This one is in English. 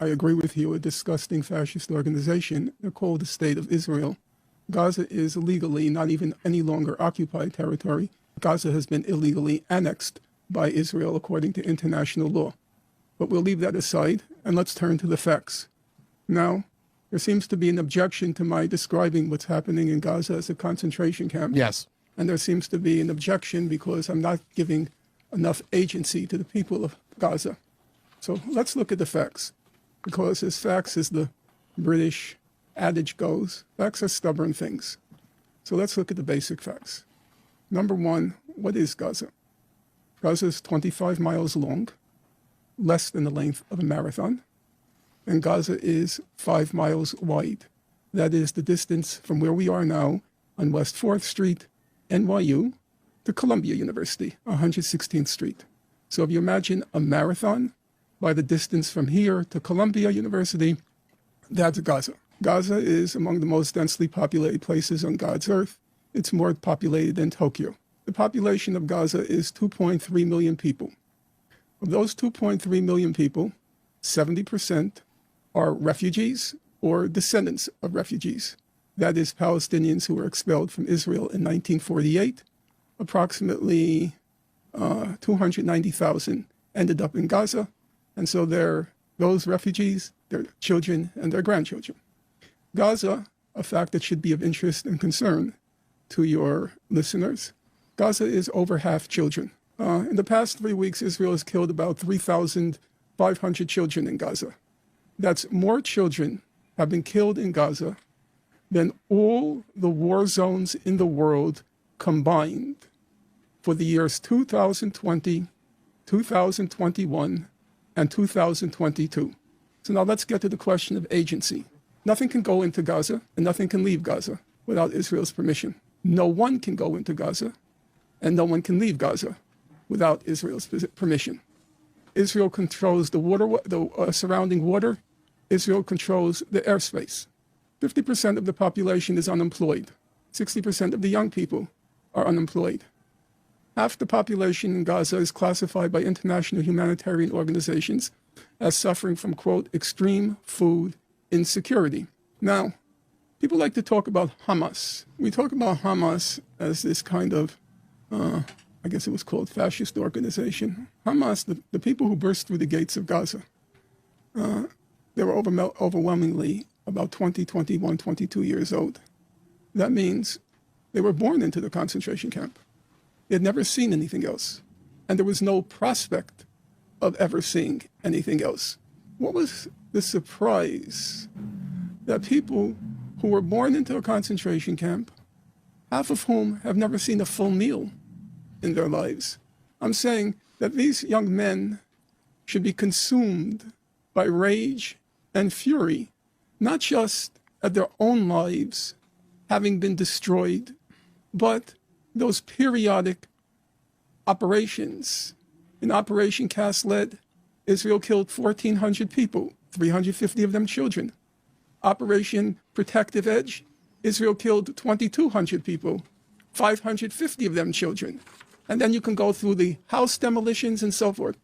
I agree with you, a disgusting fascist organization. They're called the State of Israel. Gaza is illegally not even any longer occupied territory. Gaza has been illegally annexed by Israel according to international law. But we'll leave that aside and let's turn to the facts. Now, there seems to be an objection to my describing what's happening in Gaza as a concentration camp. Yes. And there seems to be an objection because I'm not giving enough agency to the people of Gaza. So let's look at the facts, because as facts as the British adage goes, facts are stubborn things. So let's look at the basic facts. Number one, what is Gaza? Gaza is 25 miles long, less than the length of a marathon, and Gaza is 5 miles wide. That is the distance from where we are now on West 4th Street, NYU, to Columbia University, 116th Street. So if you imagine a marathon by the distance from here to Columbia University, that's Gaza. Gaza is among the most densely populated places on God's earth. It's more populated than Tokyo. The population of Gaza is 2.3 million people. Of those 2.3 million people, 70% are refugees or descendants of refugees. That is Palestinians who were expelled from Israel in 1948. Approximately 290,000 ended up in Gaza. And so those refugees, their children and their grandchildren. Gaza, a fact that should be of interest and concern to your listeners, Gaza is over half children. In the past 3 weeks, Israel has killed about 3,500 children in Gaza. That's more children have been killed in Gaza than all the war zones in the world combined for the years 2020, 2021, and 2022. So now let's get to the question of agency. Nothing can go into Gaza and nothing can leave Gaza without Israel's permission. No one can go into Gaza and no one can leave Gaza without Israel's permission. Israel controls the water, the surrounding water. Israel controls the airspace. 50% of the population is unemployed. 60% of the young people are unemployed. Half the population in Gaza is classified by international humanitarian organizations as suffering from, quote, extreme food insecurity. Now, people like to talk about Hamas. We talk about Hamas as this kind of, I guess it was called fascist organization. Hamas, the people who burst through the gates of Gaza, they were overwhelmingly about 20, 21, 22 years old. That means they were born into the concentration camp. They had never seen anything else. And there was no prospect of ever seeing anything else. What was the surprise that people who were born into a concentration camp, half of whom have never seen a full meal in their lives? I'm saying that these young men should be consumed by rage and fury, not just at their own lives having been destroyed, but those periodic operations. In Operation Cast Lead, Israel killed 1,400 people, 350 of them children. Operation Protective Edge, Israel killed 2,200 people, 550 of them children. And then you can go through the house demolitions and so forth.